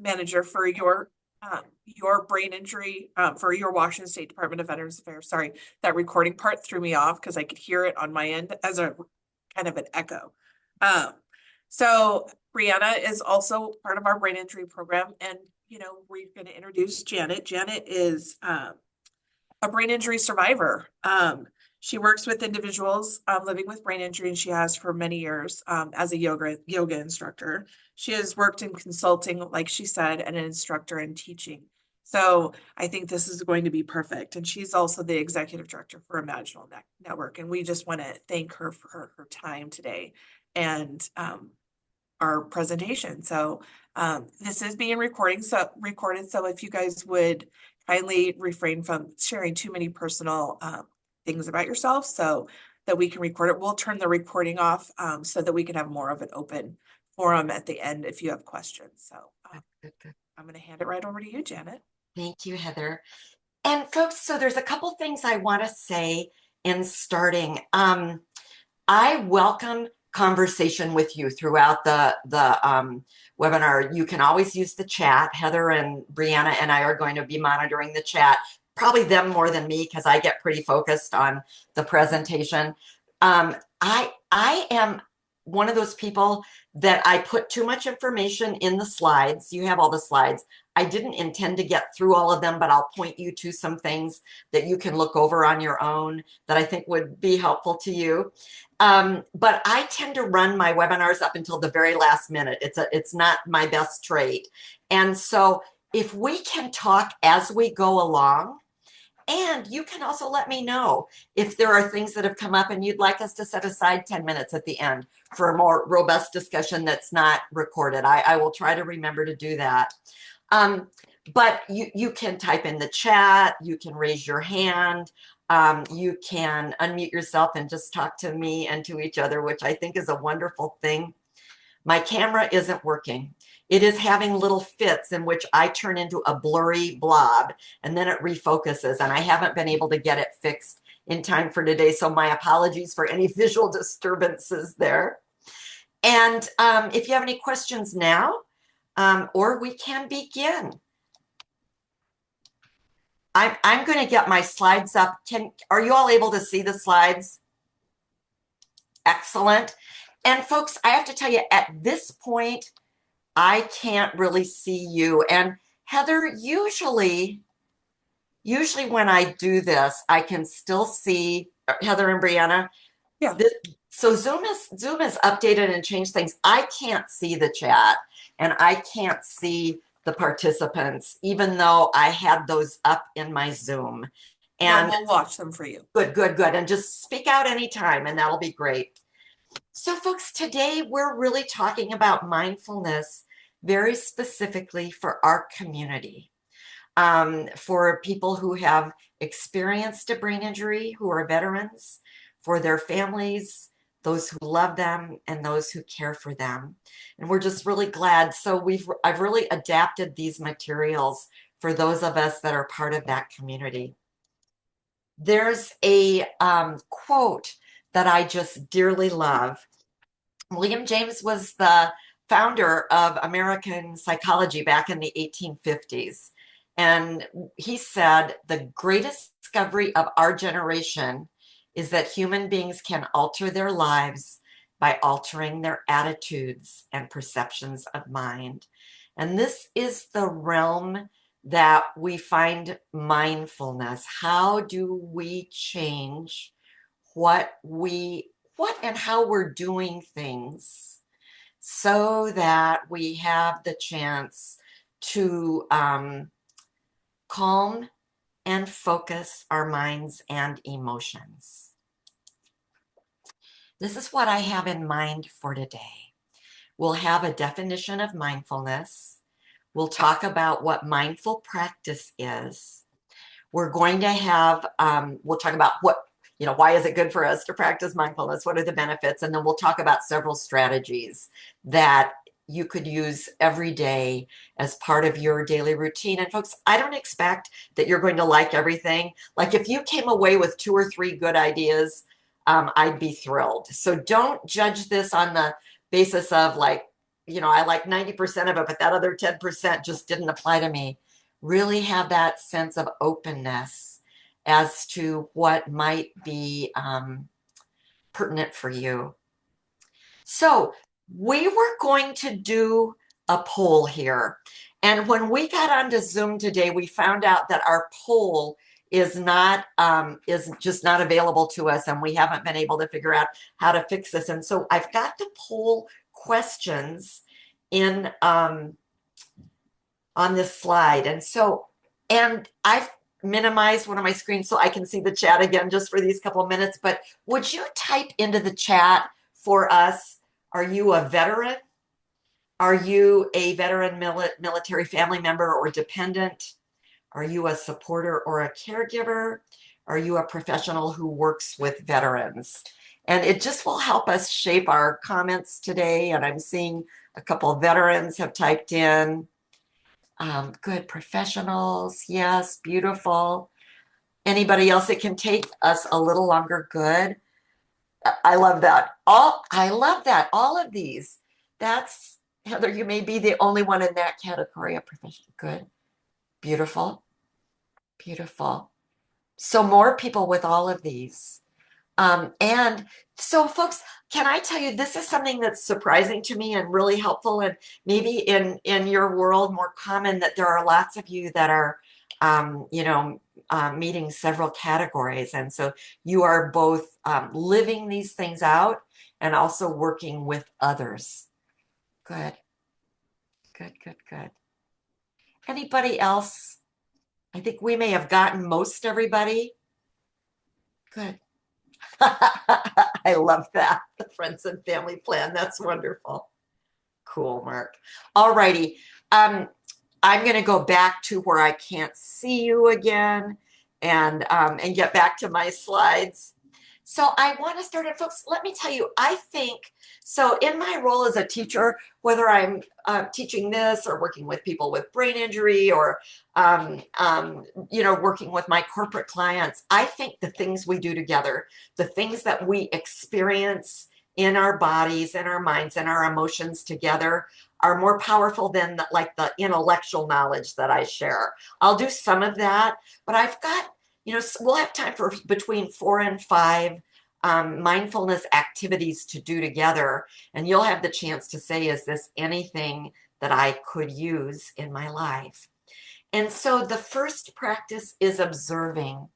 manager for your brain injury, for your Washington State Department of Veterans Affairs. Sorry, that recording part threw me off because I could hear it on my end as a kind of an echo. So Brianna is also part of our brain injury program, and we're going to introduce Janet. Janet is a brain injury survivor. She works with individuals living with brain injury, and she has for many years as a yoga instructor. She has worked in consulting, like she said, and an instructor in teaching. So I think this is going to be perfect. And she's also the executive director for Imaginal Network. And we just want to thank her for her time today and our presentation. So this is being recorded. So if you guys would kindly refrain from sharing too many personal things about yourself so that we can record it. We'll turn the recording off so that we can have more of an open forum at the end if you have questions. So Good. I'm going to hand it right over to you, Janet. Thank you, Heather. And folks, so there's a couple things I want to say in starting. I welcome conversation with you throughout the webinar. You can always use the chat. Heather and Brianna and I are going to be monitoring the chat, probably them more than me because I get pretty focused on the presentation. I am one of those people that I put too much information in the slides. You have all the slides. I didn't intend to get through all of them, but I'll point you to some things that you can look over on your own that I think would be helpful to you. But I tend to run my webinars up until the very last minute. It's not my best trait. And so if we can talk as we go along, and you can also let me know if there are things that have come up and you'd like us to set aside 10 minutes at the end for a more robust discussion that's not recorded. I will try to remember to do that. But you can type in the chat, you can raise your hand, you can unmute yourself and just talk to me and to each other, which I think is a wonderful thing. My camera isn't working. It is having little fits in which I turn into a blurry blob and then it refocuses, and I haven't been able to get it fixed in time for today. So my apologies for any visual disturbances there. And if you have any questions now, or we can begin. I'm going to get my slides up. Are you all able to see the slides? Excellent. And folks, I have to tell you, at this point, I can't really see you. And Heather, usually when I do this, I can still see Heather and Brianna. Yeah. So Zoom has updated and changed things. I can't see the chat and I can't see the participants, even though I had those up in my Zoom. And we'll watch them for you. Good. And just speak out anytime and that'll be great. So folks, today we're really talking about mindfulness very specifically for our community, for people who have experienced a brain injury, who are veterans, for their families, those who love them, and those who care for them. And we're just really glad. So I've really adapted these materials for those of us that are part of that community. There's a quote that I just dearly love. William James was the founder of American psychology back in the 1850s. And he said, the greatest discovery of our generation is that human beings can alter their lives by altering their attitudes and perceptions of mind. And this is the realm that we find mindfulness. How do we change what and how we're doing things so that we have the chance to calm and focus our minds and emotions. This is what I have in mind for today. We'll have a definition of mindfulness. We'll talk about what mindful practice is. We're going to have, we'll talk about why is it good for us to practice mindfulness? What are the benefits? And then we'll talk about several strategies that you could use every day as part of your daily routine. And folks, I don't expect that you're going to like everything. Like if you came away with 2 or 3 good ideas, I'd be thrilled. So don't judge this on the basis of I like 90% of it, but that other 10% just didn't apply to me. Really have that sense of openness as to what might be pertinent for you. So we were going to do a poll here. And when we got onto Zoom today, we found out that our poll is just not available to us, and we haven't been able to figure out how to fix this. And so I've got the poll questions in on this slide. And I've minimized one of my screens so I can see the chat again just for these couple of minutes. But would you type into the chat for us? Are you a veteran? Are you a veteran military family member or dependent? Are you a supporter or a caregiver? Are you a professional who works with veterans? And it just will help us shape our comments today. And I'm seeing a couple of veterans have typed in. Good, professionals. Yes, beautiful. Anybody else? It can take us a little longer. Good. I love that. I love that. All of these. That's Heather, you may be the only one in that category of professional. Good. Beautiful. Beautiful. So more people with all of these. And so folks, can I tell you, this is something that's surprising to me and really helpful, and maybe in your world more common, that there are lots of you that are meeting several categories. And so you are both living these things out and also working with others. Good, good, good, good. Anybody else? I think we may have gotten most everybody. Good. I love that. The friends and family plan. That's wonderful. Cool, Mark. All righty. I'm going to go back to where I can't see you again and get back to my slides. So I want to start, and folks, let me tell you, I think, so in my role as a teacher, whether I'm teaching this or working with people with brain injury or, working with my corporate clients, I think the things we do together, the things that we experience in our bodies and our minds and our emotions together are more powerful than the intellectual knowledge that I share. I'll do some of that, but I've got, we'll have time for between 4 and 5 mindfulness activities to do together. And you'll have the chance to say, is this anything that I could use in my life? And so the first practice is observing.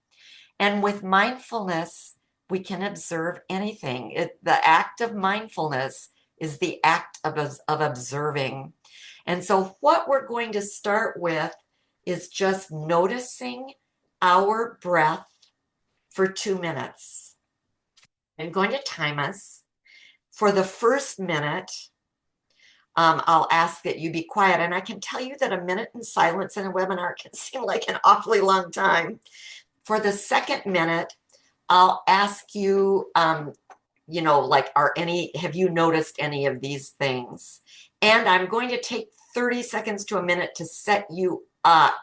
And with mindfulness, we can observe anything. The act of mindfulness is the act of observing. And so what we're going to start with is just noticing our breath for 2 minutes. I'm going to time us. For the first minute, I'll ask that you be quiet. And I can tell you that a minute in silence in a webinar can seem like an awfully long time. For the second minute, I'll ask you, have you noticed any of these things? And I'm going to take 30 seconds to a minute to set you up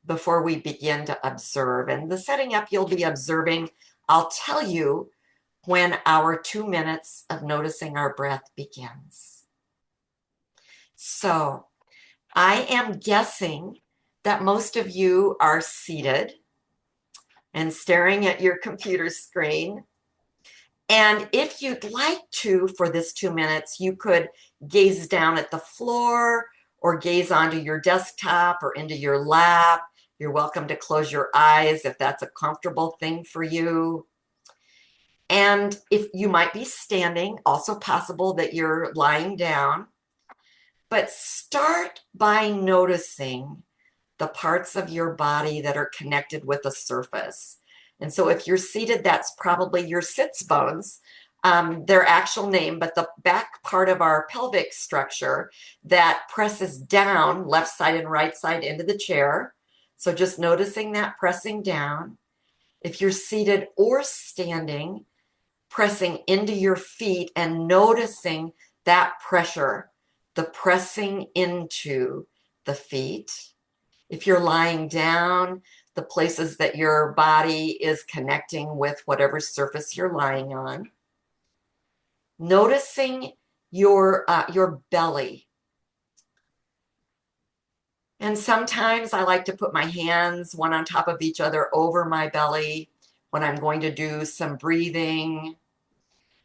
before we begin to observe. And the setting up, you'll be observing. I'll tell you when our 2 minutes of noticing our breath begins. So I am guessing that most of you are seated and staring at your computer screen. And if you'd like to, for this 2 minutes, you could gaze down at the floor or gaze onto your desktop or into your lap. You're welcome to close your eyes if that's a comfortable thing for you. And if you might be standing, also possible that you're lying down. But start by noticing the parts of your body that are connected with the surface. And so if you're seated, that's probably your sits bones, their actual name, but the back part of our pelvic structure that presses down left side and right side into the chair. So just noticing that pressing down. If you're seated or standing, pressing into your feet and noticing that pressure, the pressing into the feet. If you're lying down, the places that your body is connecting with whatever surface you're lying on. Noticing your belly. And sometimes I like to put my hands one on top of each other over my belly when I'm going to do some breathing.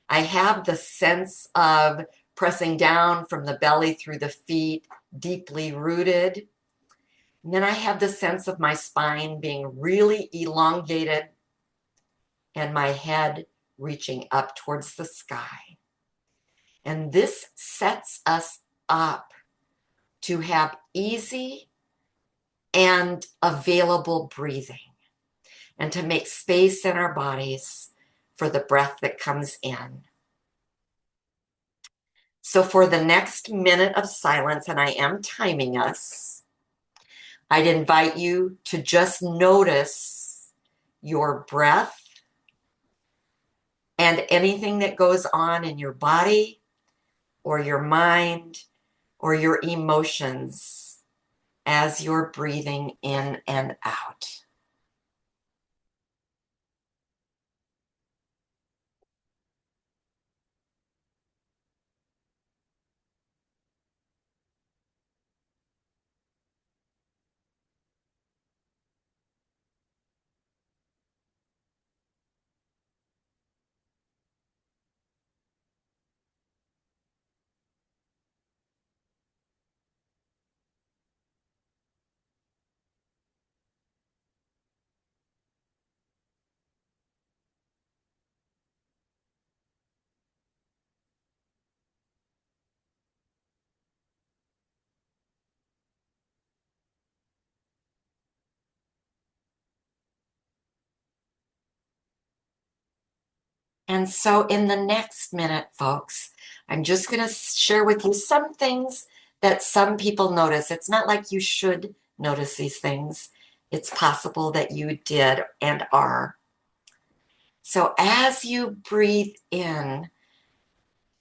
I have the sense of pressing down from the belly through the feet, deeply rooted. And then I have the sense of my spine being really elongated and my head reaching up towards the sky. And this sets us up to have easy and available breathing and to make space in our bodies for the breath that comes in. So, for the next minute of silence, and I am timing us, I'd invite you to just notice your breath and anything that goes on in your body or your mind or your emotions as you're breathing in and out. And so, in the next minute, folks, I'm just going to share with you some things that some people notice. It's not like you should notice these things, it's possible that you did and are. So, as you breathe in,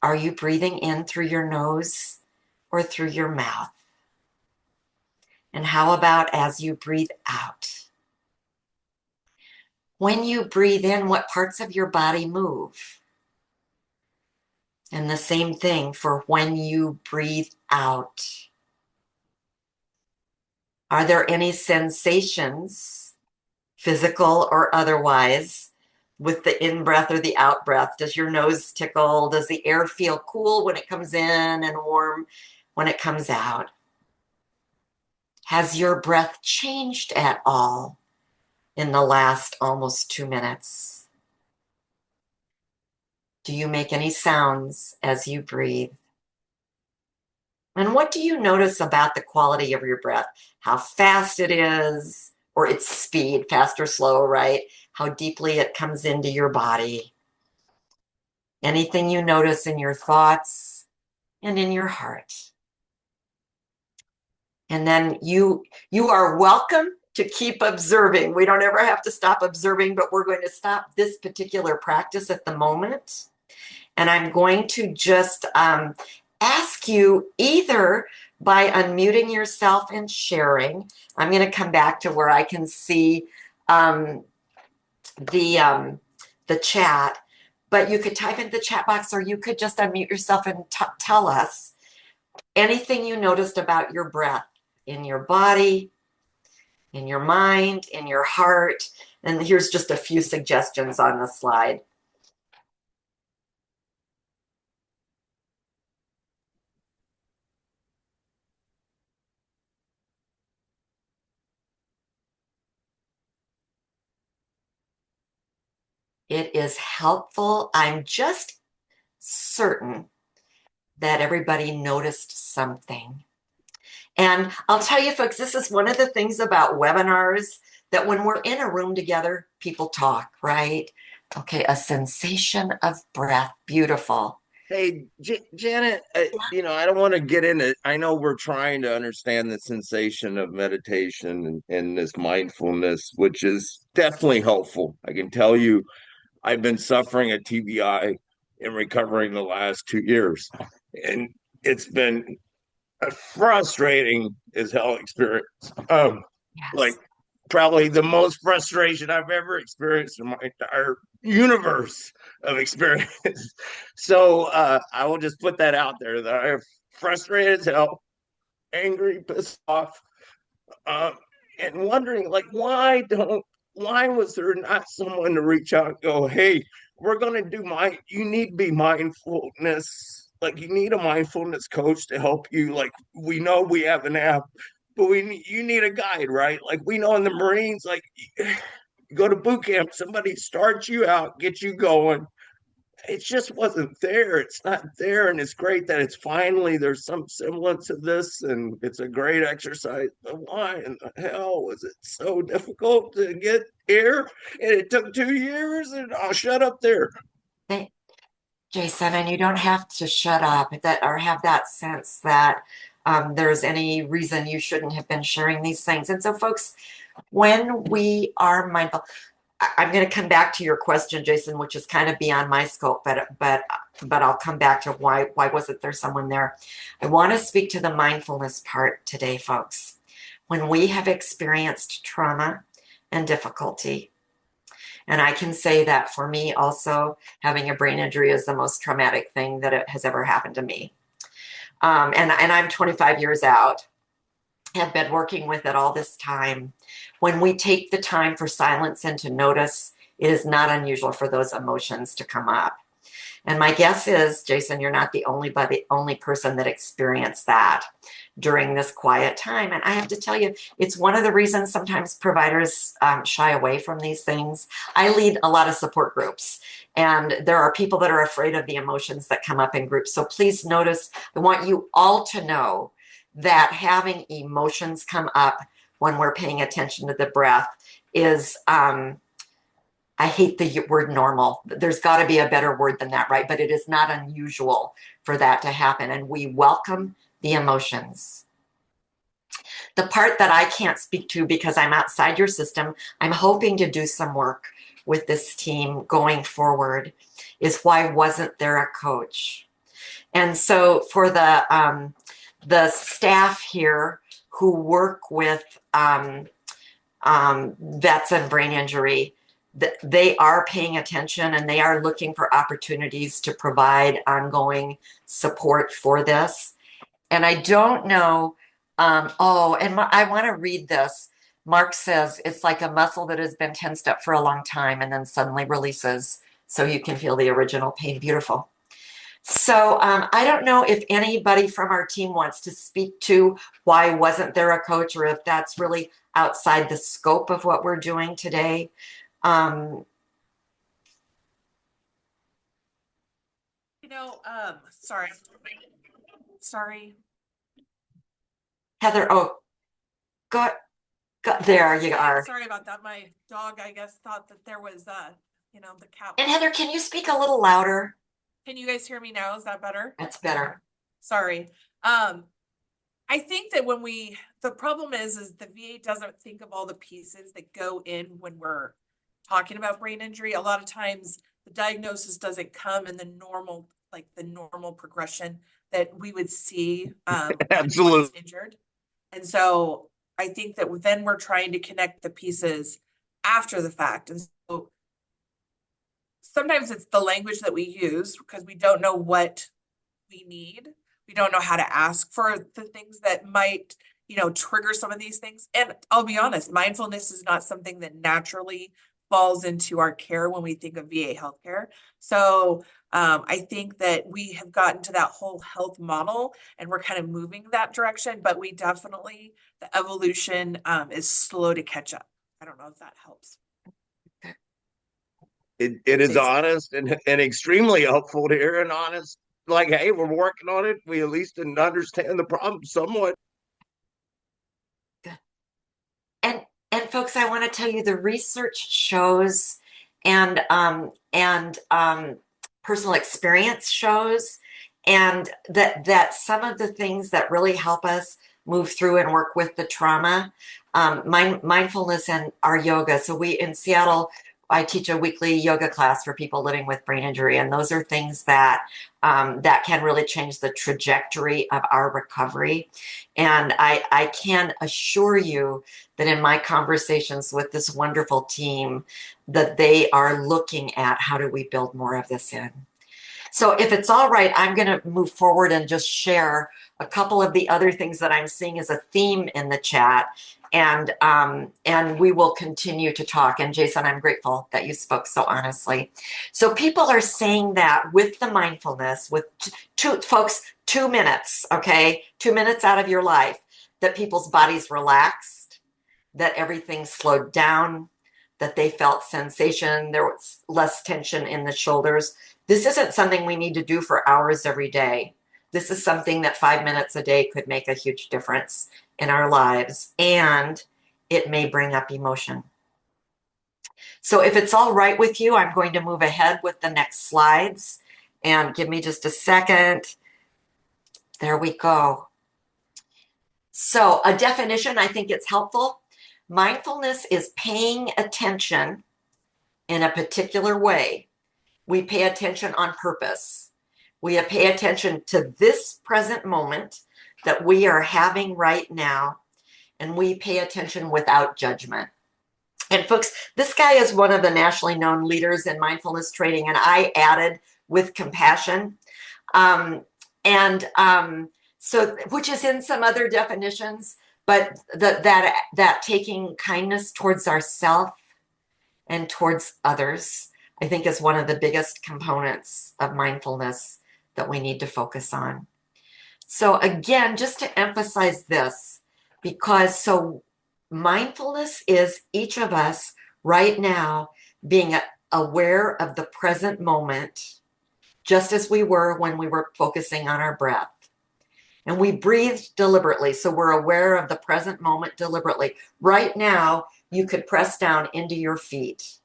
are you breathing in through your nose or through your mouth? And how about as you breathe out? When you breathe in, what parts of your body move? And the same thing for when you breathe out. Are there any sensations, physical or otherwise, with the in breath or the out breath? Does your nose tickle? Does the air feel cool when it comes in and warm when it comes out? Has your breath changed at all in the last almost 2 minutes? Do you make any sounds as you breathe? And what do you notice about the quality of your breath? How fast it is, or its speed, fast or slow, right? How deeply it comes into your body. Anything you notice in your thoughts and in your heart. And then you are welcome to keep observing. We don't ever have to stop observing, but we're going to stop this particular practice at the moment. And I'm going to just ask you either by unmuting yourself and sharing. I'm going to come back to where I can see um, the chat, but you could type in the chat box or you could just unmute yourself and tell us anything you noticed about your breath in your body, in your mind, in your heart. And here's just a few suggestions on the slide. It is helpful. I'm just certain that everybody noticed something. And I'll tell you, folks, this is one of the things about webinars that when we're in a room together, people talk, right? Okay, a sensation of breath. Beautiful. Hey, Janet, I don't want to get into I know we're trying to understand the sensation of meditation and this mindfulness, which is definitely helpful. I can tell you, I've been suffering a TBI and recovering the last 2 years, and it's been a frustrating as hell experience. Like Yes. probably the most frustration I've ever experienced in my entire universe of experience. So I will just put that out there that I'm frustrated as hell, angry, pissed off, uh, and wondering like why was there not someone to reach out and go, hey, we're gonna do you need to be mindfulness, like you need a mindfulness coach to help you. Like we know we have an app, but you need a guide, right? Like we know in the Marines, like you go to boot camp, somebody starts you out, gets you going, it just wasn't there. It's not there. And it's great that it's finally there's some semblance of this and it's a great exercise. But why in the hell was it so difficult to get here? And it took 2 years and I'll shut up there. They, Jason, and you don't have to shut up that or have that sense that there's any reason you shouldn't have been sharing these things. And so, folks, when we are mindful, I'm going to come back to your question, Jason, which is kind of beyond my scope, but I'll come back to why wasn't there someone there? I want to speak to the mindfulness part today, folks. When we have experienced trauma and difficulty, and I can say that for me also, having a brain injury is the most traumatic thing that it has ever happened to me. And I'm 25 years out, have been working with it all this time. When we take the time for silence and to notice, it is not unusual for those emotions to come up. And my guess is, Jason, you're not the only person that experienced that during this quiet time. And I have to tell you, it's one of the reasons sometimes providers shy away from these things. I lead a lot of support groups, and there are people that are afraid of the emotions that come up in groups. So please notice, I want you all to know that having emotions come up when we're paying attention to the breath is, I hate the word normal. There's got to be a better word than that, right? But it is not unusual for that to happen. And we welcome the emotions. The part that I can't speak to because I'm outside your system, I'm hoping to do some work with this team going forward, is why wasn't there a coach? And so for the staff here who work with vets and brain injury, they are paying attention and they are looking for opportunities to provide ongoing support for this. And I don't know, I want to read this. Mark says it's like a muscle that has been tensed up for a long time and then suddenly releases so you can feel the original pain. Beautiful. So I don't know if anybody from our team wants to speak to why wasn't there a coach, or if that's really outside the scope of what we're doing today. Sorry. Sorry. Heather, oh, go, there you are. Sorry about that. My dog, I guess, thought that there was, the cat. And Heather, can you speak a little louder? Can you guys hear me now? Is that better? That's better. Sorry. I think that the problem is the VA doesn't think of all the pieces that go in when we're talking about brain injury. A lot of times the diagnosis doesn't come in the normal progression that we would see Absolutely injured. And so I think that then we're trying to connect the pieces after the fact. And so sometimes it's the language that we use because we don't know what we need. We don't know how to ask for the things that might, trigger some of these things. And I'll be honest, mindfulness is not something that naturally falls into our care when we think of VA healthcare. So I think that we have gotten to that whole health model and we're kind of moving that direction, but we definitely, the evolution is slow to catch up. I don't know if that helps. it is honest and extremely helpful to hear an honest, like, hey, we're working on it. We at least didn't understand the problem somewhat. And folks, I want to tell you the research shows and personal experience shows, and that some of the things that really help us move through and work with the trauma, mindfulness and our yoga. So we in Seattle, I teach a weekly yoga class for people living with brain injury, and those are things that that can really change the trajectory of our recovery. And I can assure you that in my conversations with this wonderful team, that they are looking at how do we build more of this in. So if it's all right, I'm going to move forward and just share a couple of the other things that I'm seeing as a theme in the chat. And we will continue to talk. And Jason, I'm grateful that you spoke so honestly. So people are saying that with the mindfulness, with folks, 2 minutes, okay, 2 minutes out of your life, that people's bodies relaxed, that everything slowed down, that they felt sensation, there was less tension in the shoulders. This isn't something we need to do for hours every day. This is something that 5 minutes a day could make a huge difference in our lives, and it may bring up emotion. So if it's all right with you, I'm going to move ahead with the next slides, and give me just a second. There we go. So a definition, I think it's helpful. Mindfulness is paying attention in a particular way. We pay attention on purpose. We pay attention to this present moment that we are having right now, and we pay attention without judgment. And folks, this guy is one of the nationally known leaders in mindfulness training, and I added with compassion. So, which is in some other definitions, but that taking kindness towards ourself and towards others, I think, is one of the biggest components of mindfulness that we need to focus on. So again, just to emphasize this, because so mindfulness is each of us right now being aware of the present moment, just as we were when we were focusing on our breath. And we breathe deliberately, so we're aware of the present moment deliberately. Right now, you could press down into your feet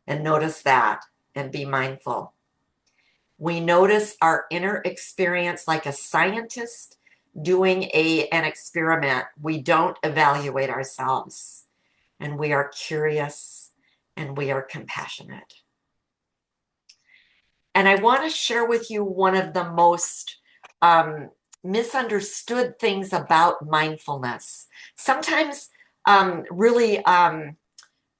and notice that and be mindful. We notice our inner experience like a scientist doing an experiment. We don't evaluate ourselves, and we are curious and we are compassionate. And I want to share with you one of the most misunderstood things about mindfulness. Sometimes really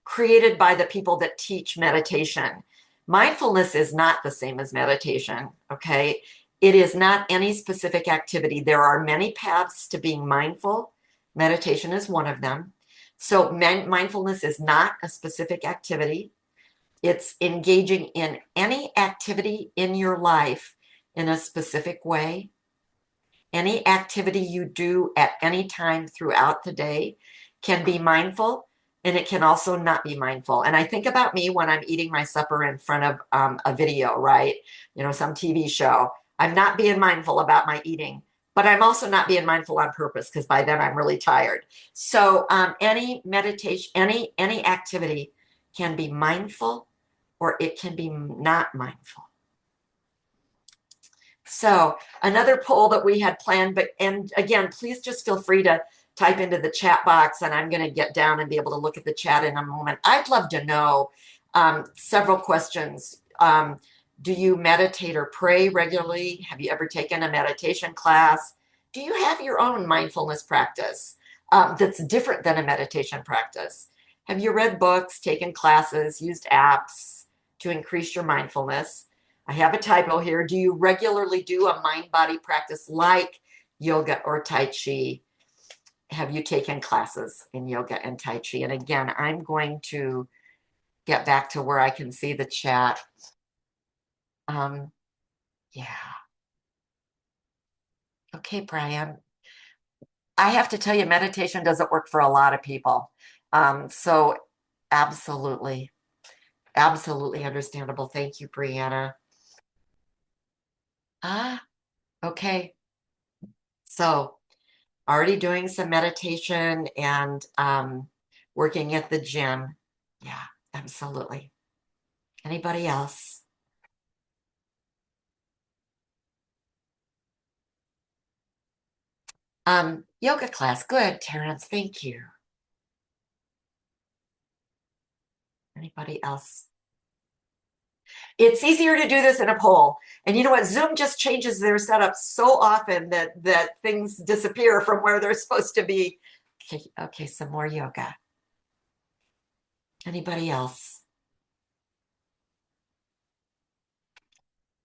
created by the people that teach meditation. Mindfulness is not the same as meditation, okay? It is not any specific activity. There are many paths to being mindful. Meditation is one of them. So mindfulness is not a specific activity. It's engaging in any activity in your life in a specific way. Any activity you do at any time throughout the day can be mindful, and it can also not be mindful. And I think about me when I'm eating my supper in front of a video, right? You know, some TV show. I'm not being mindful about my eating, but I'm also not being mindful on purpose, because by then I'm really tired. So any meditation, any activity can be mindful, or it can be not mindful. So another poll that we had planned, and again, please just feel free to type into the chat box, and I'm going to get down and be able to look at the chat in a moment. I'd love to know several questions. Do you meditate or pray regularly? Have you ever taken a meditation class? Do you have your own mindfulness practice that's different than a meditation practice? Have you read books, taken classes, used apps to increase your mindfulness? I have a typo here. Do you regularly do a mind-body practice like yoga or Tai Chi? Have you taken classes in yoga and Tai Chi? And again, I'm going to get back to where I can see the chat. Yeah. Okay, Brian. I have to tell you, meditation doesn't work for a lot of people. So absolutely, absolutely understandable. Thank you, Brianna. Okay. So already doing some meditation and working at the gym. Yeah, absolutely. Anybody else? Yoga class. Good, Terrence. Thank you. Anybody else? It's easier to do this in a poll. And you know what? Zoom just changes their setup so often that things disappear from where they're supposed to be. Okay, okay, some more yoga. Anybody else?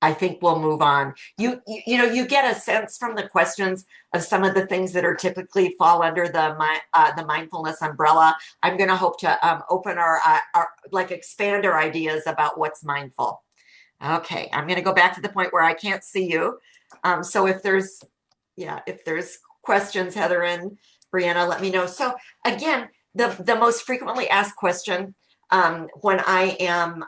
I think we'll move on. You know, you get a sense from the questions of some of the things that are typically fall under the mindfulness umbrella. I'm going to hope to open our like expand our ideas about what's mindful. Okay, I'm going to go back to the point where I can't see you. So if there's questions, Heather and Brianna, let me know. So again, the most frequently asked question when I am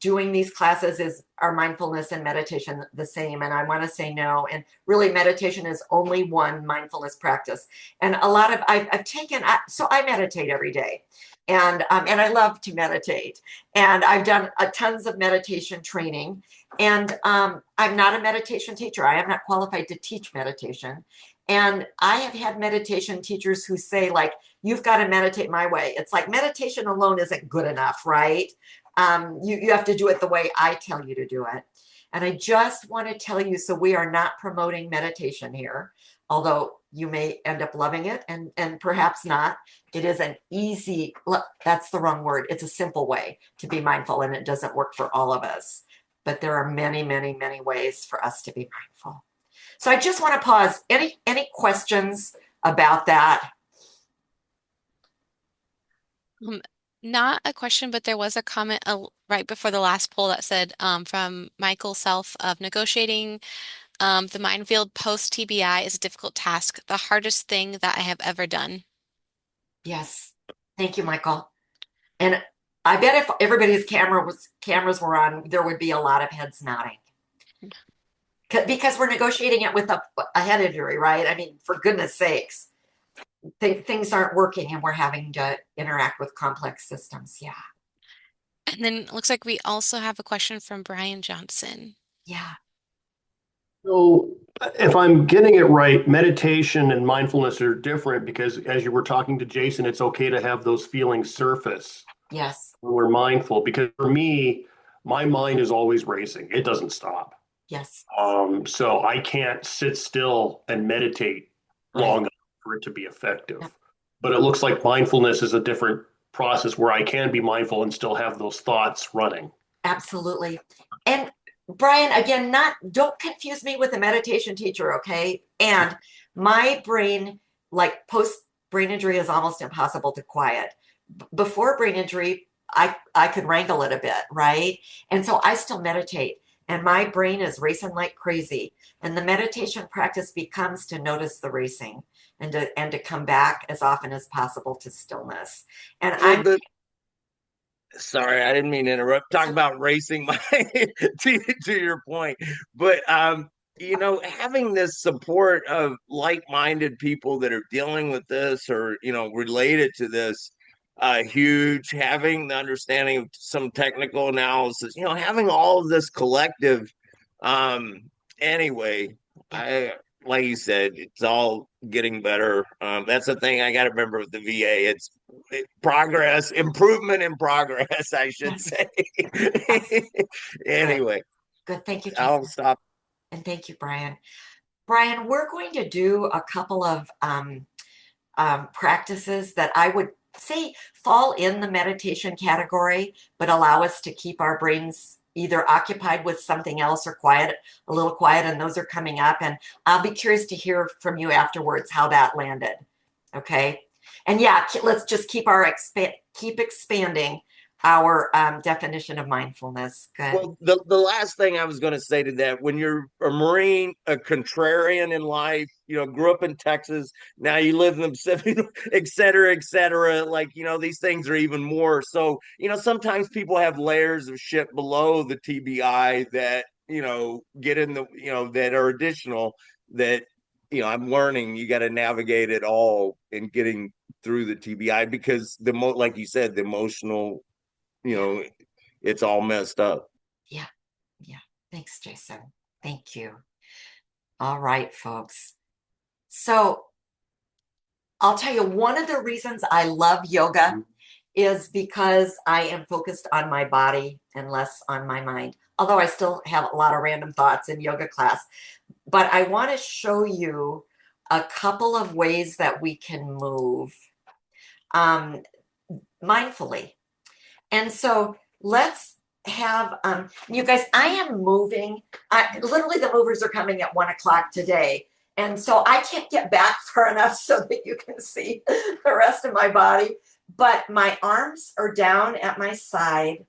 doing these classes is, are mindfulness and meditation the same? And I want to say no. And really, meditation is only one mindfulness practice. And a lot of I've taken, so I meditate every day. And I love to meditate. And I've done tons of meditation training. And I'm not a meditation teacher. I am not qualified to teach meditation. And I have had meditation teachers who say, like, you've got to meditate my way. It's like meditation alone isn't good enough, right? You have to do it the way I tell you to do it. And I just want to tell you, so we are not promoting meditation here, although you may end up loving it and perhaps not. It is an easy, that's the wrong word. It's a simple way to be mindful, and it doesn't work for all of us. But there are many, many, many ways for us to be mindful. So I just want to pause. Any questions about that? Um, Not a question, but there was a comment right before the last poll that said from Michael Self of negotiating the minefield post TBI is a difficult task, the hardest thing that I have ever done. Yes. Thank you, Michael. And I bet if everybody's cameras were on, there would be a lot of heads nodding. Because we're negotiating it with a head injury, right? I mean, for goodness sakes, things aren't working and we're having to interact with complex systems. Yeah. And then it looks like we also have a question from Brian Johnson. Yeah. So, if I'm getting it right, meditation and mindfulness are different because, as you were talking to Jason, it's okay to have those feelings surface Yes. when we're mindful. Because for me, my mind is always racing, it doesn't stop. Yes. So, I can't sit still and meditate long Right. enough for it to be effective. Yep. But it looks like mindfulness is a different process where I can be mindful and still have those thoughts running. Absolutely. And Brian, again, don't confuse me with a meditation teacher, okay? And my brain, like post brain injury, is almost impossible to quiet. Before brain injury, I could wrangle it a bit, right? And so I still meditate, and my brain is racing like crazy. And the meditation practice becomes to notice the racing and to come back as often as possible to stillness. And Well, I'm sorry, I didn't mean to interrupt. Talk so about racing my to your point, but having this support of like-minded people that are dealing with this or related to this, huge. Having the understanding of some technical analysis, having all of this collective. Um, anyway, yeah, I like you said, it's all getting better. That's the thing I got to remember with the VA. It's progress, improvement in progress, I should yes, say. yes. Good. Anyway, Good. Thank you, I'll Jason. stop. And thank you, Brian. Brian, we're going to do a couple of practices that I would say fall in the meditation category, but allow us to keep our brains either occupied with something else or quiet, a little quiet. And those are coming up. And I'll be curious to hear from you afterwards how that landed. Okay. And yeah, let's just keep expanding our definition of mindfulness. Good. Well, the last thing I was going to say to that, when you're a Marine, a contrarian in life, grew up in Texas, now you live in the Pacific, et cetera, et cetera. Like, these things are even more. So, sometimes people have layers of shit below the TBI that, get in that are additional that, I'm learning you got to navigate it all in getting through the TBI because like you said, the emotional, you Yeah. know, it's all messed up. Yeah. Yeah. Thanks, Jason. Thank you. All right, folks. So I'll tell you, one of the reasons I love yoga is because I am focused on my body and less on my mind. Although I still have a lot of random thoughts in yoga class. But I want to show you a couple of ways that we can move mindfully. And so let's have, you guys, I am moving. Literally the movers are coming at 1 o'clock today. And so I can't get back far enough so that you can see the rest of my body. But my arms are down at my side,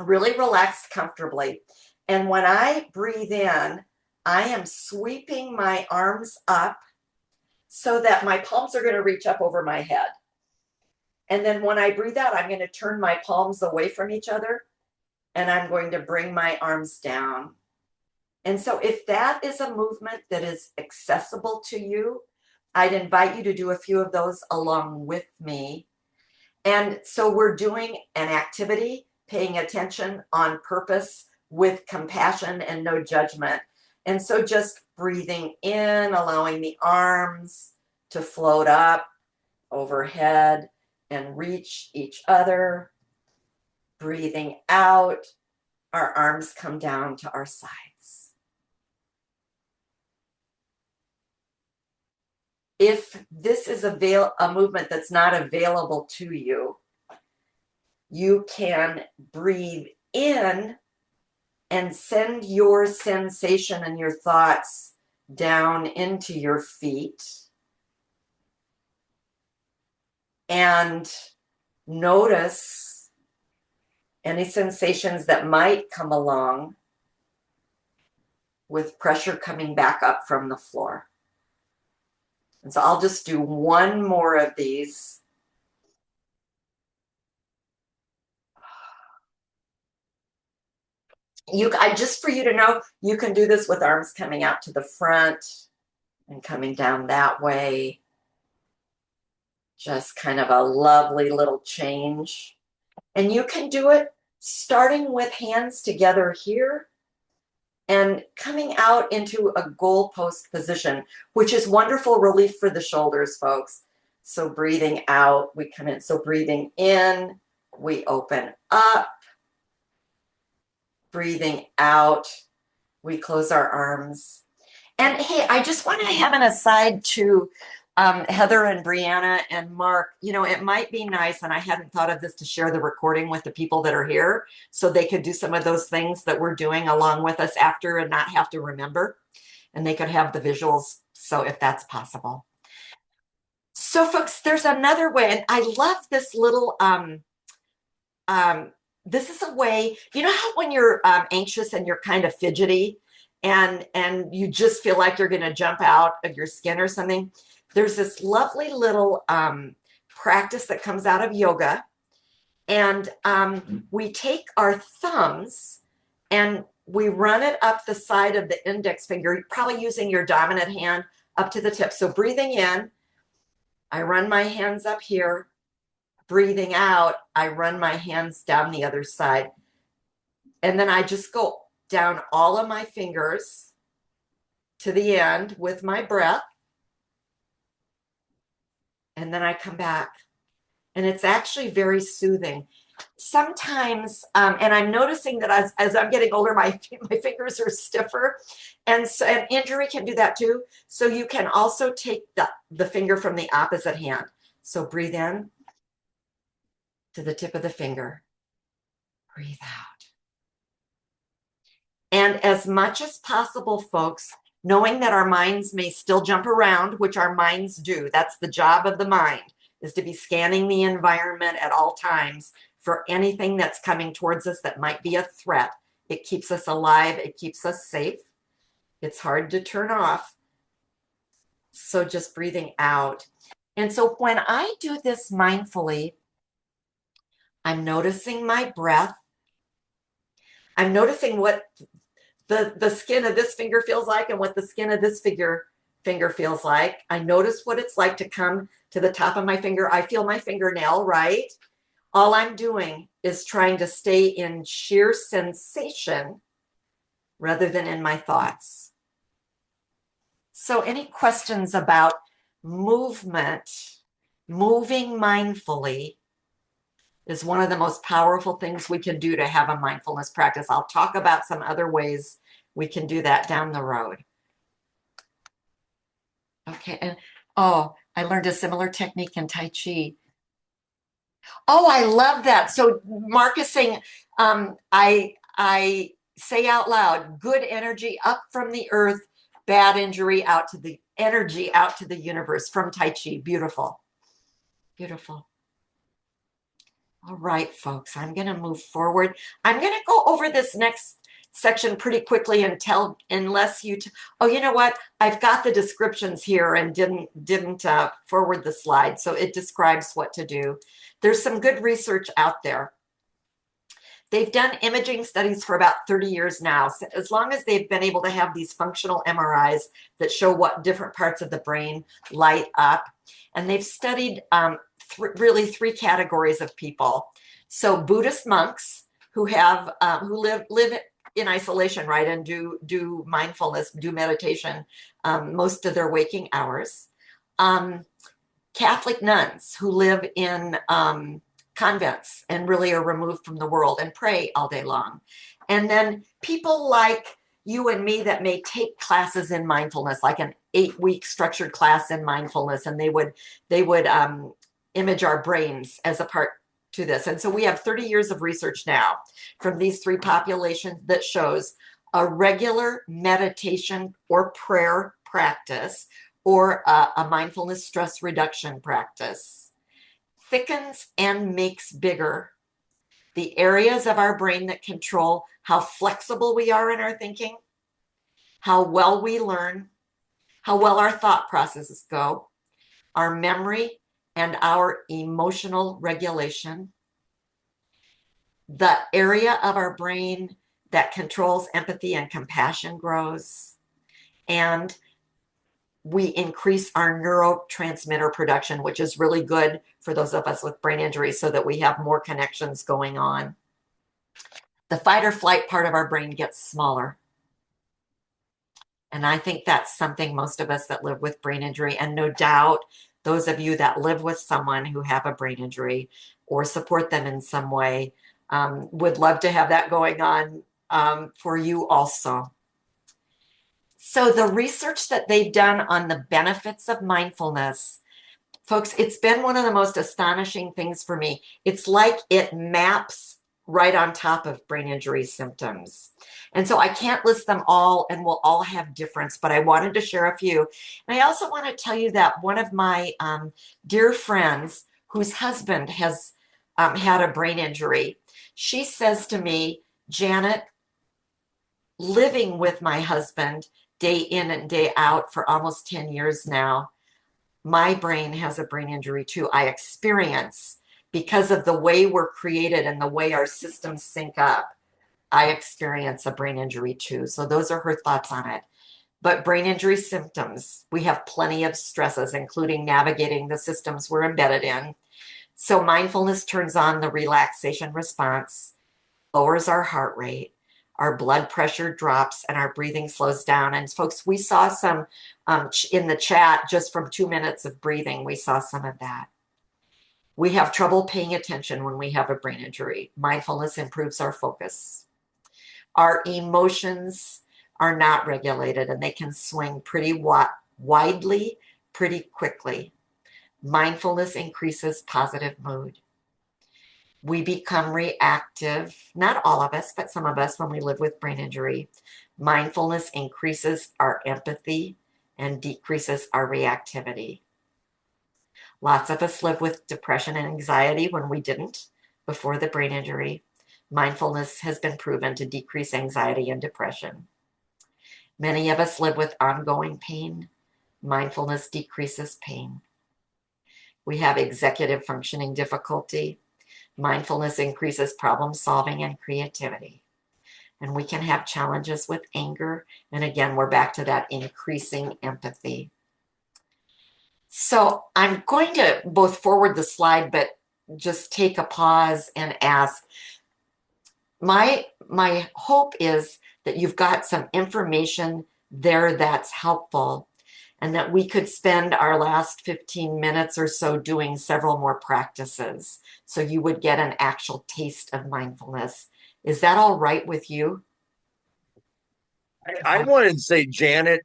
really relaxed comfortably. And when I breathe in, I am sweeping my arms up so that my palms are going to reach up over my head. And then when I breathe out, I'm going to turn my palms away from each other and I'm going to bring my arms down. And so if that is a movement that is accessible to you, I'd invite you to do a few of those along with me. And so we're doing an activity, paying attention on purpose with compassion and no judgment. And so just breathing in, allowing the arms to float up overhead and reach each other. Breathing out, our arms come down to our sides. If this is a movement that's not available to you, you can breathe in and send your sensation and your thoughts down into your feet. And notice any sensations that might come along with pressure coming back up from the floor. And so I'll just do one more of these. Just for you to know, you can do this with arms coming out to the front and coming down that way. Just kind of a lovely little change. And you can do it starting with hands together here and coming out into a goalpost position, which is wonderful relief for the shoulders, folks. So breathing out, we come in. So breathing in, we open up. Breathing out, we close our arms. And hey, I just want to have an aside to Heather and Brianna and Mark. You know, it might be nice, and I hadn't thought of this, to share the recording with the people that are here so they could do some of those things that we're doing along with us after and not have to remember. And they could have the visuals, so if that's possible. So folks, there's another way, and I love this little this is a way, you know how when you're anxious and you're kind of fidgety and you just feel like you're going to jump out of your skin or something? There's this lovely little practice that comes out of yoga. And we take our thumbs and we run it up the side of the index finger, probably using your dominant hand up to the tip. So breathing in, I run my hands up here. Breathing out, I run my hands down the other side. And then I just go down all of my fingers to the end with my breath. And then I come back. And it's actually very soothing. Sometimes, and I'm noticing that as I'm getting older, my fingers are stiffer. And so an injury can do that too. So you can also take the finger from the opposite hand. So breathe in to the tip of the finger. Breathe out. And as much as possible, folks, knowing that our minds may still jump around, which our minds do, that's the job of the mind, is to be scanning the environment at all times for anything that's coming towards us that might be a threat. It keeps us alive. It keeps us safe. It's hard to turn off. So just breathing out. And so when I do this mindfully, I'm noticing my breath. I'm noticing what the skin of this finger feels like and what the skin of this finger feels like. I notice what it's like to come to the top of my finger. I feel my fingernail, right? All I'm doing is trying to stay in sheer sensation rather than in my thoughts. So any questions about movement, moving mindfully, is one of the most powerful things we can do to have a mindfulness practice. I'll talk about some other ways we can do that down the road. Okay, and oh, I learned a similar technique in Tai Chi. Oh, I love that. So Mark is saying, I say out loud, good energy up from the earth, bad energy out to the universe from Tai Chi. Beautiful. Beautiful. All right, folks, I'm going to move forward. I'm going to go over this next section pretty quickly and unless you, oh, you know what? I've got the descriptions here and didn't forward the slide. So it describes what to do. There's some good research out there. They've done imaging studies for about 30 years now. So as long as they've been able to have these functional MRIs that show what different parts of the brain light up. And they've studied really three categories of people. So Buddhist monks who have who live in isolation, right, and do mindfulness, do meditation most of their waking hours. Catholic nuns who live in convents and really are removed from the world and pray all day long. And then people like you and me that may take classes in mindfulness, like an 8-week structured class in mindfulness, and they would image our brains as a part to this. And so we have 30 years of research now from these three populations that shows a regular meditation or prayer practice or a mindfulness stress reduction practice thickens and makes bigger the areas of our brain that control how flexible we are in our thinking, how well we learn, how well our thought processes go, our memory, and our emotional regulation. The area of our brain that controls empathy and compassion grows, and we increase our neurotransmitter production, which is really good for those of us with brain injuries so that we have more connections going on. The fight or flight part of our brain gets smaller. And I think that's something most of us that live with brain injury, and no doubt those of you that live with someone who have a brain injury or support them in some way would love to have that going on for you also. So the research that they've done on the benefits of mindfulness, folks, it's been one of the most astonishing things for me. It's like it maps right on top of brain injury symptoms. And so I can't list them all, and we'll all have difference, but I wanted to share a few. And I also want to tell you that one of my dear friends whose husband has had a brain injury, she says to me, Janet, living with my husband day in and day out for almost 10 years now, my brain has a brain injury too. I experience, because of the way we're created and the way our systems sync up, I experience a brain injury too. So those are her thoughts on it. But brain injury symptoms, we have plenty of stresses, including navigating the systems we're embedded in. So mindfulness turns on the relaxation response, lowers our heart rate, our blood pressure drops, and our breathing slows down. And folks, we saw some in the chat just from 2 minutes of breathing, we saw some of that. We have trouble paying attention when we have a brain injury. Mindfulness improves our focus. Our emotions are not regulated, and they can swing pretty widely, pretty quickly. Mindfulness increases positive mood. We become reactive, not all of us, but some of us when we live with brain injury. Mindfulness increases our empathy and decreases our reactivity. Lots of us live with depression and anxiety when we didn't before the brain injury. Mindfulness has been proven to decrease anxiety and depression. Many of us live with ongoing pain. Mindfulness decreases pain. We have executive functioning difficulty. Mindfulness increases problem solving and creativity. And we can have challenges with anger. And again, we're back to that increasing empathy. So I'm going to both forward the slide, but just take a pause and ask. My hope is that you've got some information there that's helpful. and that we could spend our last 15 minutes or so doing several more practices so you would get an actual taste of mindfulness. Is that all right with you? I wanted to say, Janet,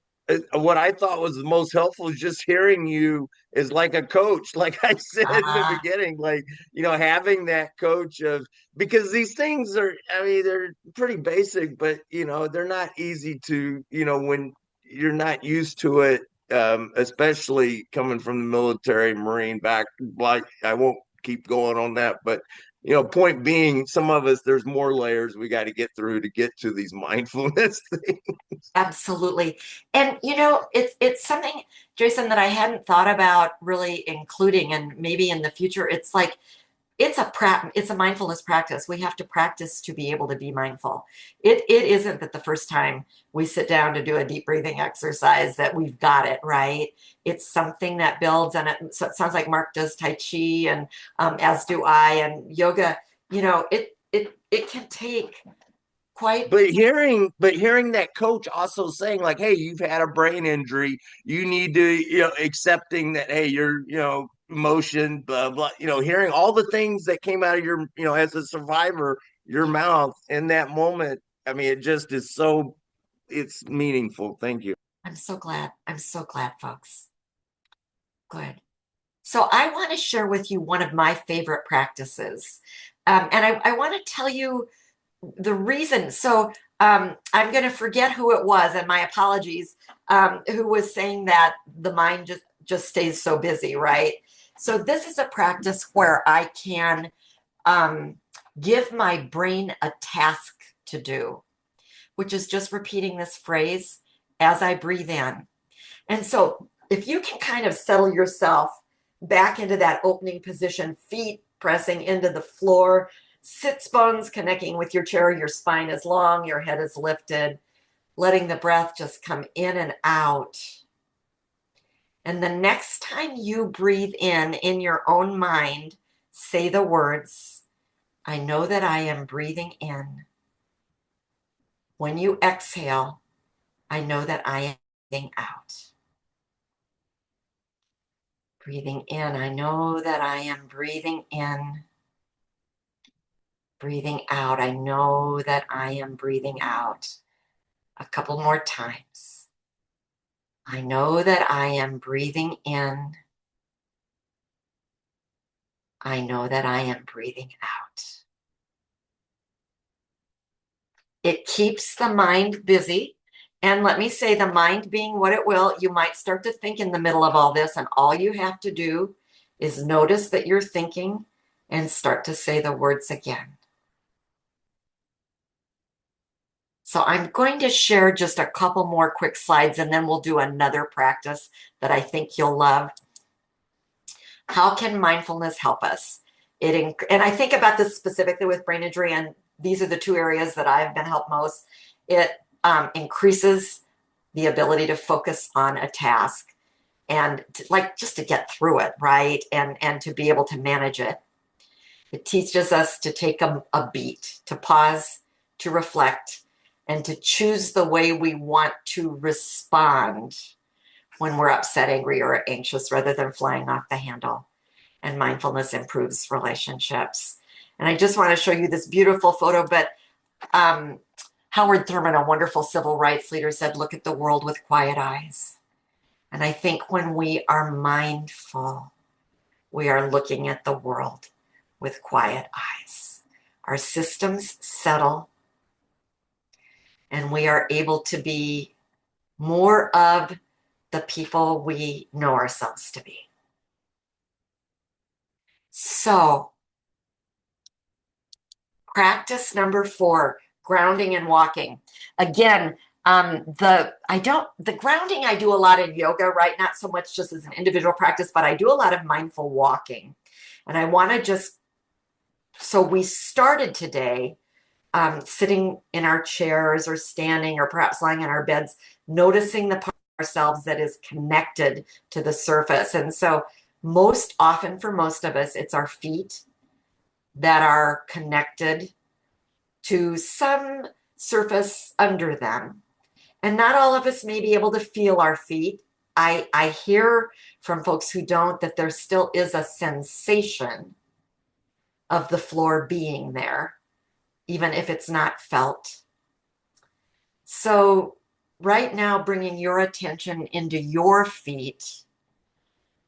what I thought was the most helpful is just hearing you is like a coach, like I said in the Ah, beginning, like, having that coach of, because these things are, I mean, they're pretty basic, but, they're not easy to, when you're not used to it, especially coming from the military, Marine back, like, I won't keep going on that, but point being, some of us, there's more layers we got to get through to get to these mindfulness things. absolutely. And it's something, Jason, that I hadn't thought about really including, and maybe in the future. It's like it's a mindfulness practice. We have to practice to be able to be mindful. It isn't that the first time we sit down to do a deep breathing exercise that we've got it right. It's something that builds, and so it sounds like Mark does Tai Chi, and as do I, and yoga. It can take quite. But hearing that coach also saying, like, hey, you've had a brain injury, you need to, accepting that, hey, you're, emotion, blah blah, hearing all the things that came out of your, as a survivor, your mouth in that moment. I mean, it just is so, it's meaningful. Thank you. I'm so glad. I'm so glad, folks. Good. So I want to share with you one of my favorite practices. And I want to tell you the reason. So I'm going to forget who it was, and my apologies, who was saying that the mind just stays so busy, right? So this is a practice where I can um, give my brain a task to do, which is just repeating this phrase as I breathe in. And so if you can kind of settle yourself back into that opening position, feet pressing into the floor, sits bones connecting with your chair, your spine is long, your head is lifted, letting the breath just come in and out. And the next time you breathe in your own mind, say the words, I know that I am breathing in. When you exhale, I know that I am breathing out. Breathing in, I know that I am breathing in. Breathing out, I know that I am breathing out. A couple more times. I know that I am breathing in. I know that I am breathing out. It keeps the mind busy. And let me say, the mind being what it will, you might start to think in the middle of all this, and all you have to do is notice that you're thinking and start to say the words again. So I'm going to share just a couple more quick slides, and then we'll do another practice that I think you'll love. How can mindfulness help us? And I think about this specifically with brain injury, and these are the two areas that I've been helped most. It increases the ability to focus on a task and just to get through it, right? And to be able to manage it. It teaches us to take a beat, to pause, to reflect, and to choose the way we want to respond when we're upset, angry, or anxious rather than flying off the handle. And mindfulness improves relationships. And I just want to show you this beautiful photo, but Howard Thurman, a wonderful civil rights leader, said, look at the world with quiet eyes. And I think when we are mindful, we are looking at the world with quiet eyes. Our systems settle, and we are able to be more of the people we know ourselves to be. So, practice number 4, grounding and walking. Again, the grounding I do a lot in yoga, right? Not so much just as an individual practice, but I do a lot of mindful walking. And I want to so we started today sitting in our chairs or standing or perhaps lying in our beds, noticing the part of ourselves that is connected to the surface. And so most often for most of us, it's our feet that are connected to some surface under them. And not all of us may be able to feel our feet. I hear from folks who don't that there still is a sensation of the floor being there, even if it's not felt. So right now, bringing your attention into your feet,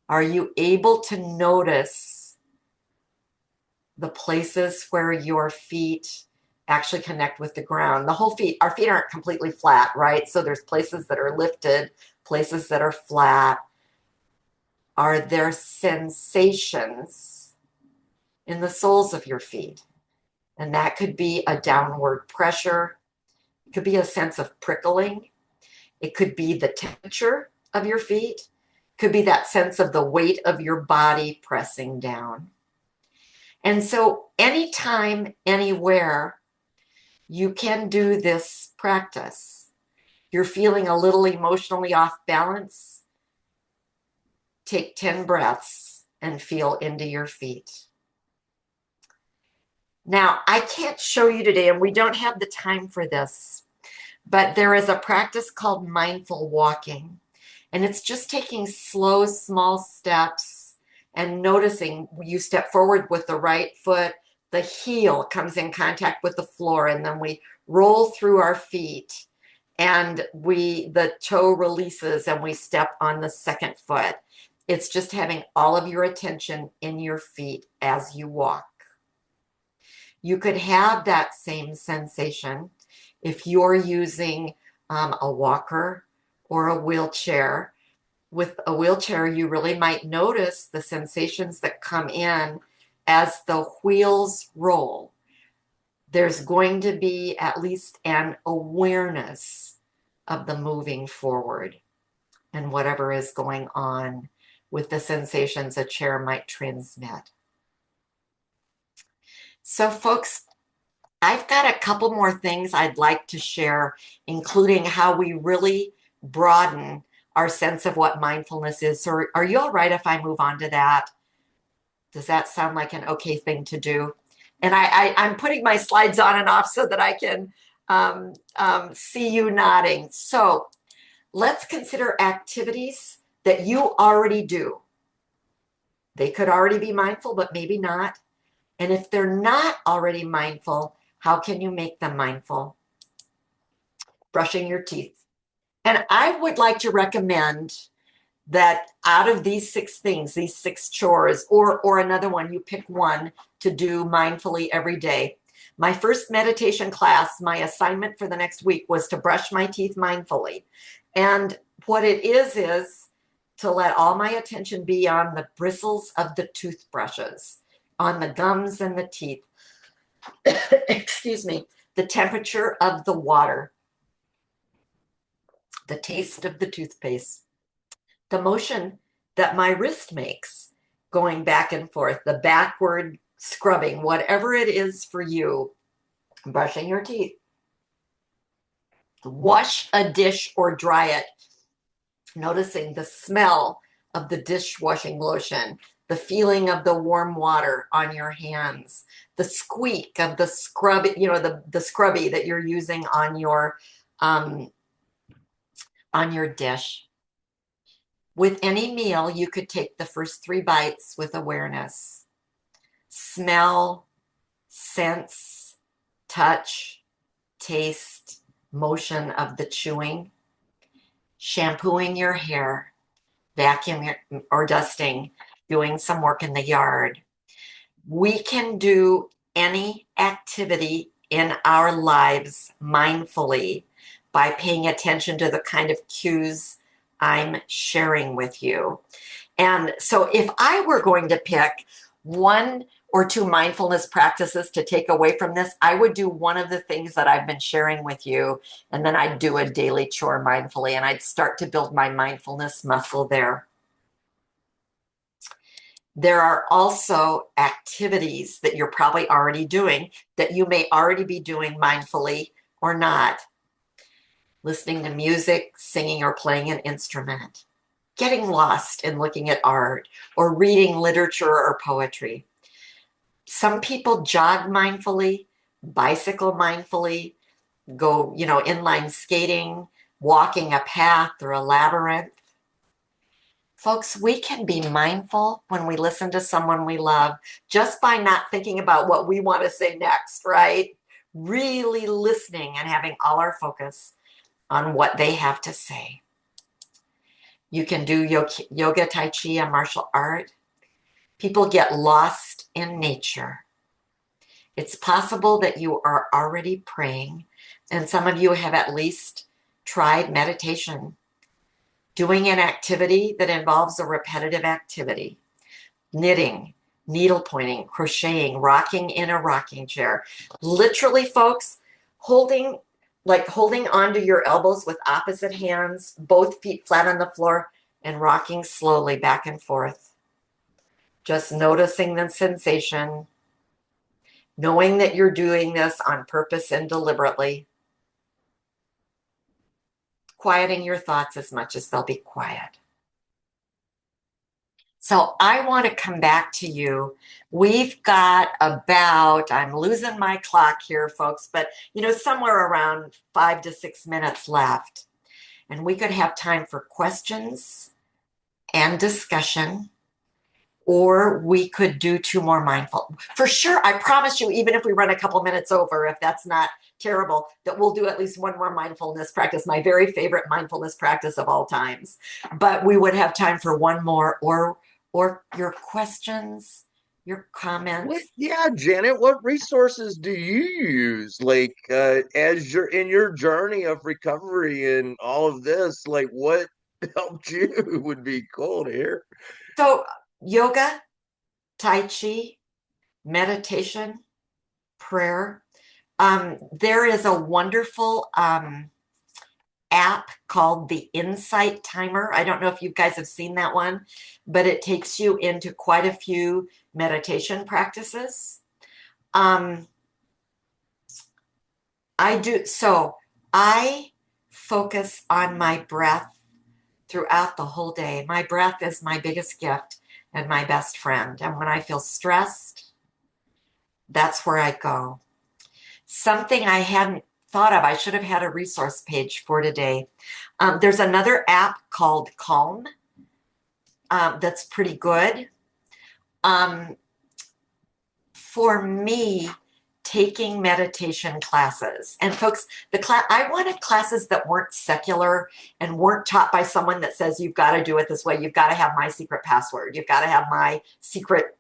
are you able to notice the places where your feet actually connect with the ground? The whole feet, our feet aren't completely flat, right? So there's places that are lifted, places that are flat. Are there sensations in the soles of your feet? And that could be a downward pressure. It could be a sense of prickling. It could be the temperature of your feet. It could be that sense of the weight of your body pressing down. And so anytime, anywhere, you can do this practice. You're feeling a little emotionally off balance. Take 10 breaths and feel into your feet. Now, I can't show you today, and we don't have the time for this, but there is a practice called mindful walking. And it's just taking slow, small steps and noticing you step forward with the right foot, the heel comes in contact with the floor, and then we roll through our feet and the toe releases and we step on the second foot. It's just having all of your attention in your feet as you walk. You could have that same sensation if you're using a walker or a wheelchair. With a wheelchair, you really might notice the sensations that come in as the wheels roll. There's going to be at least an awareness of the moving forward and whatever is going on with the sensations a chair might transmit. So, folks, I've got a couple more things I'd like to share, including how we really broaden our sense of what mindfulness is. So are you all right if I move on to that? Does that sound like an okay thing to do? And I'm putting my slides on and off so that I can see you nodding. So let's consider activities that you already do. They could already be mindful, but maybe not. And if they're not already mindful, how can you make them mindful? Brushing your teeth. And I would like to recommend that out of these 6 things, these 6 chores, or another one, you pick one to do mindfully every day. My first meditation class, my assignment for the next week was to brush my teeth mindfully. And what it is to let all my attention be on the bristles of the toothbrushes, on the gums and the teeth. Excuse me, the temperature of the water, the taste of the toothpaste, the motion that my wrist makes going back and forth, the backward scrubbing, whatever it is for you, brushing your teeth. Wash a dish or dry it, noticing the smell of the dishwashing lotion, the feeling of the warm water on your hands, the squeak of the scrub, the scrubby that you're using on your dish. With any meal, you could take the first 3 bites with awareness. Smell, sense, touch, taste, motion of the chewing. Shampooing your hair, vacuuming or dusting, doing some work in the yard. We can do any activity in our lives mindfully by paying attention to the kind of cues I'm sharing with you. And so if I were going to pick 1 or 2 mindfulness practices to take away from this, I would do one of the things that I've been sharing with you, and then I'd do a daily chore mindfully, and I'd start to build my mindfulness muscle there. There are also activities that you're probably already doing that you may already be doing mindfully or not. Listening to music, singing, or playing an instrument. Getting lost in looking at art or reading literature or poetry. Some people jog mindfully, bicycle mindfully, go, inline skating, walking a path or a labyrinth. Folks, we can be mindful when we listen to someone we love just by not thinking about what we want to say next, right? Really listening and having all our focus on what they have to say. You can do yoga, tai chi, a martial art. People get lost in nature. It's possible that you are already praying, and some of you have at least tried meditation, doing an activity that involves a repetitive activity, knitting, needle pointing, crocheting, rocking in a rocking chair. Literally, folks, holding onto your elbows with opposite hands, both feet flat on the floor, and rocking slowly back and forth. Just noticing the sensation, knowing that you're doing this on purpose and deliberately, quieting your thoughts as much as they'll be quiet. So I want to come back to you. We've got about, I'm losing my clock here, folks, but somewhere around 5 to 6 minutes left. And we could have time for questions and discussion, or we could do 2 more mindful. For sure, I promise you, even if we run a couple minutes over, if that's not terrible, that we'll do at least 1 more mindfulness practice, my very favorite mindfulness practice of all times. But we would have time for 1 more, or your questions, your comments. Yeah, Janet, what resources do you use? Like, as you're in your journey of recovery and all of this, like what helped you would be cool to hear. So yoga, tai chi, meditation, prayer. There is a wonderful app called the Insight Timer. I don't know if you guys have seen that one, but it takes you into quite a few meditation practices. I focus on my breath throughout the whole day. My breath is my biggest gift and my best friend. And when I feel stressed, that's where I go. Something I hadn't thought of, I should have had a resource page for today. There's another app called Calm that's pretty good. For me, taking meditation classes, and folks, I wanted classes that weren't secular and weren't taught by someone that says you've got to do it this way, you've got to have my secret password, you've got to have my secret,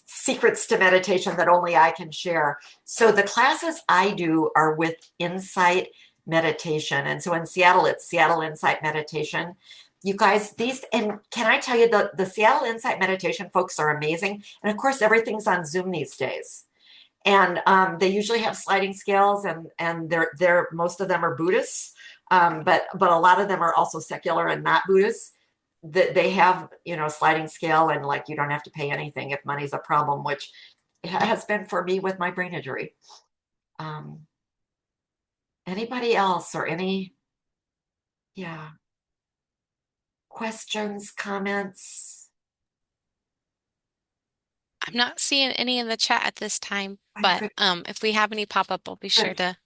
secrets to meditation that only I can share. So the classes I do are with Insight Meditation. And so in Seattle, it's Seattle Insight Meditation. You guys, and can I tell you, the Seattle Insight Meditation folks are amazing. And of course, everything's on Zoom these days. And they usually have sliding scales, and they're most of them are Buddhists, but a lot of them are also secular and not Buddhists. That they have, sliding scale, and like you don't have to pay anything if money's a problem, which has been for me with my brain injury. Anybody else or questions, comments? I'm not seeing any in the chat at this time, but if we have any pop up, I'll be sure to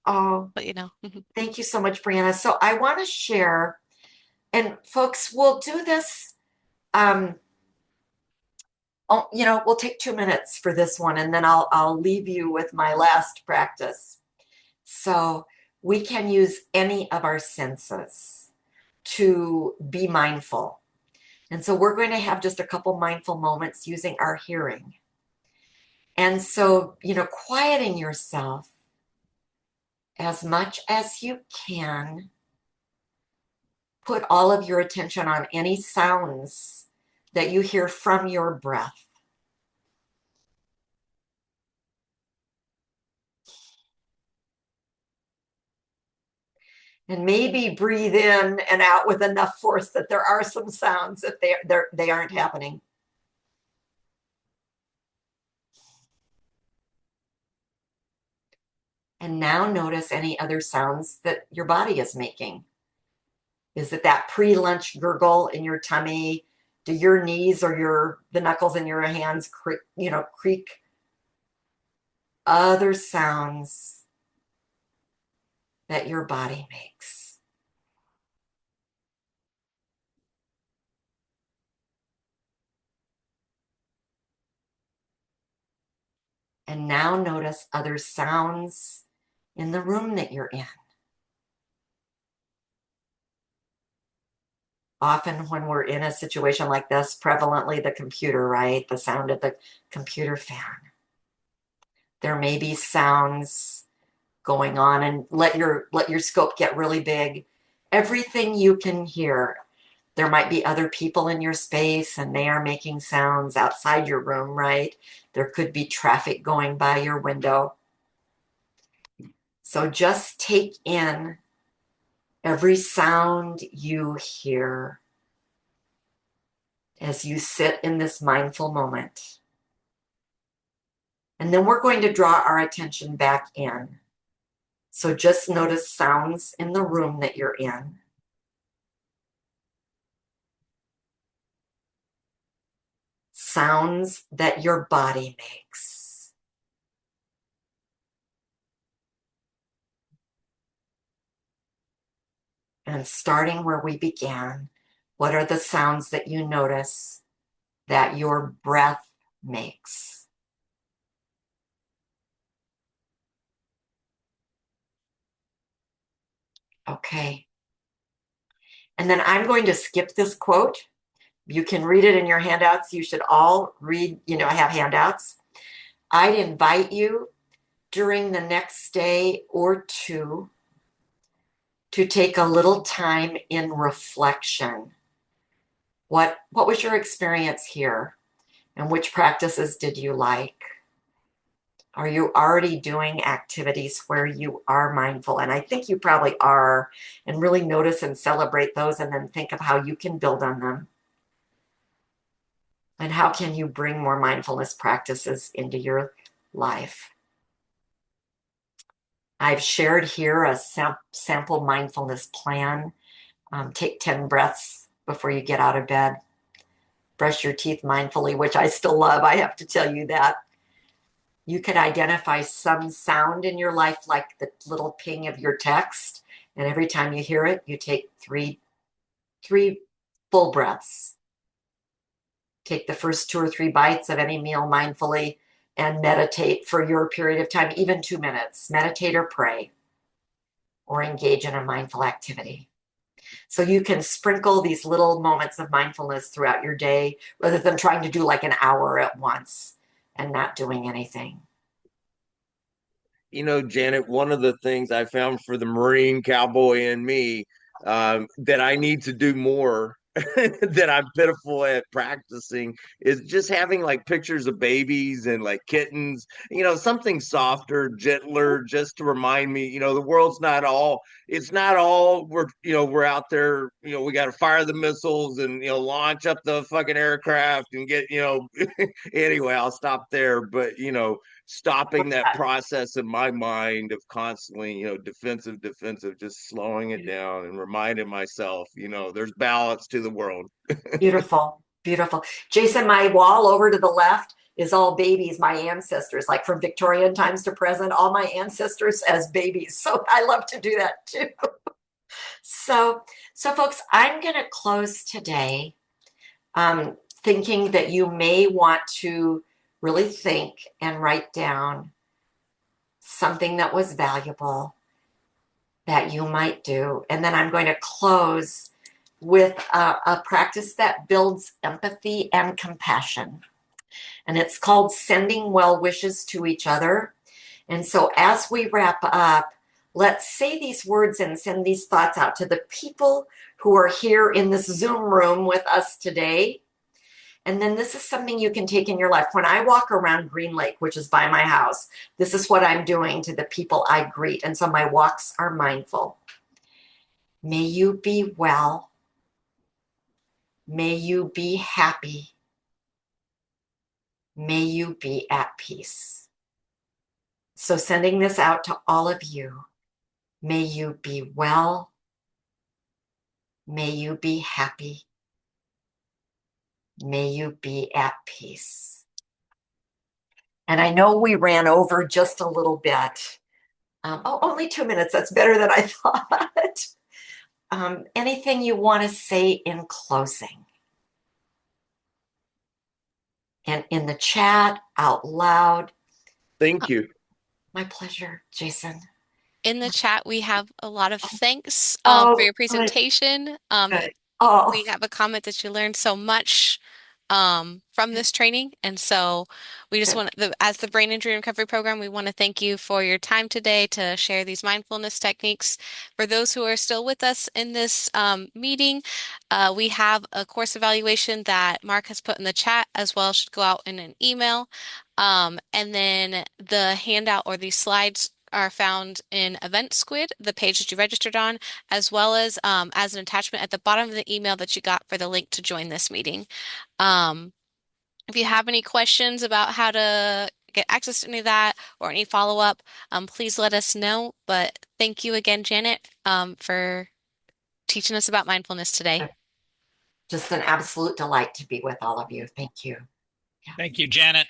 let you know. Thank you so much, Brianna. So I want to share, and folks, we'll do this. We'll take 2 minutes for this one, and then I'll leave you with my last practice. So we can use any of our senses to be mindful. And so we're going to have just a couple mindful moments using our hearing. And so, quieting yourself as much as you can. Put all of your attention on any sounds that you hear from your breath. And maybe breathe in and out with enough force that there are some sounds if they aren't happening. And now notice any other sounds that your body is making. Is it that pre-lunch gurgle in your tummy? Do your knees or the knuckles in your hands creak? Other sounds that your body makes. And now notice other sounds in the room that you're in. Often when we're in a situation like this, prevalently the computer, right? The sound of the computer fan. There may be sounds going on, and let your scope get really big. Everything you can hear. There might be other people in your space and they are making sounds outside your room, right? There could be traffic going by your window. So just take in every sound you hear as you sit in this mindful moment. And then we're going to draw our attention back in. So just notice sounds in the room that you're in. Sounds that your body makes. And starting where we began, what are the sounds that you notice that your breath makes? Okay. And then I'm going to skip this quote. You can read it in your handouts. You should all read, have handouts. I'd invite you during the next day or two to take a little time in reflection. What was your experience here? And which practices did you like? Are you already doing activities where you are mindful? And I think you probably are. And really notice and celebrate those, and then think of how you can build on them. And how can you bring more mindfulness practices into your life? I've shared here a sample mindfulness plan. Take 10 breaths before you get out of bed. Brush your teeth mindfully, which I still love. I have to tell you that. You could identify some sound in your life, like the little ping of your text. And every time you hear it, you take three full breaths. Take the first 2 or 3 bites of any meal mindfully and meditate for your period of time, even 2 minutes. Meditate or pray or engage in a mindful activity. So you can sprinkle these little moments of mindfulness throughout your day rather than trying to do like an hour at once and not doing anything. Janet, one of the things I found for the Marine cowboy in me, that I need to do more that I'm pitiful at practicing is just having like pictures of babies and like kittens, something softer, gentler, just to remind me, the world's not all, it's not all we're out there, we got to fire the missiles and, launch up the fucking aircraft and get, anyway, I'll stop there. But, stopping that process in my mind of constantly, defensive, just slowing it down and reminding myself, there's balance to the world. Beautiful, beautiful. Jason, my wall over to the left is all babies, my ancestors, like from Victorian times to present, all my ancestors as babies. So I love to do that too. So folks, I'm going to close today thinking that you may want to really think and write down something that was valuable that you might do. And then I'm going to close with a practice that builds empathy and compassion. And it's called sending well wishes to each other. And so as we wrap up, let's say these words and send these thoughts out to the people who are here in this Zoom room with us today. And then this is something you can take in your life. When I walk around Green Lake, which is by my house, this is what I'm doing to the people I greet. And so my walks are mindful. May you be well. May you be happy. May you be at peace. So sending this out to all of you. May you be well. May you be happy. May you be at peace. And I know we ran over just a little bit. Only 2 minutes. That's better than I thought. Anything you want to say in closing? And in the chat, out loud, Thank you. My pleasure, Jason. In the chat, we have a lot of thanks for Oh, your good, presentation. good. Oh, We have a comment that you learned so much from this training. And so we just good. want as the Brain Injury Recovery Program, we want to thank you for your time today to share these mindfulness techniques. For those who are still with us in this meeting, we have a course evaluation that Mark has put in the chat as well, should go out in an email. And then the handout or these slides are found in Event Squid, the page that you registered on, as well as an attachment at the bottom of the email that you got for the link to join this meeting. Um, if you have any questions about how to get access to any of that or any follow-up, please let us know. But thank you again, Janet, for teaching us about mindfulness today. Just an absolute delight to be with all of you. Thank you. Yeah. Thank you, Janet.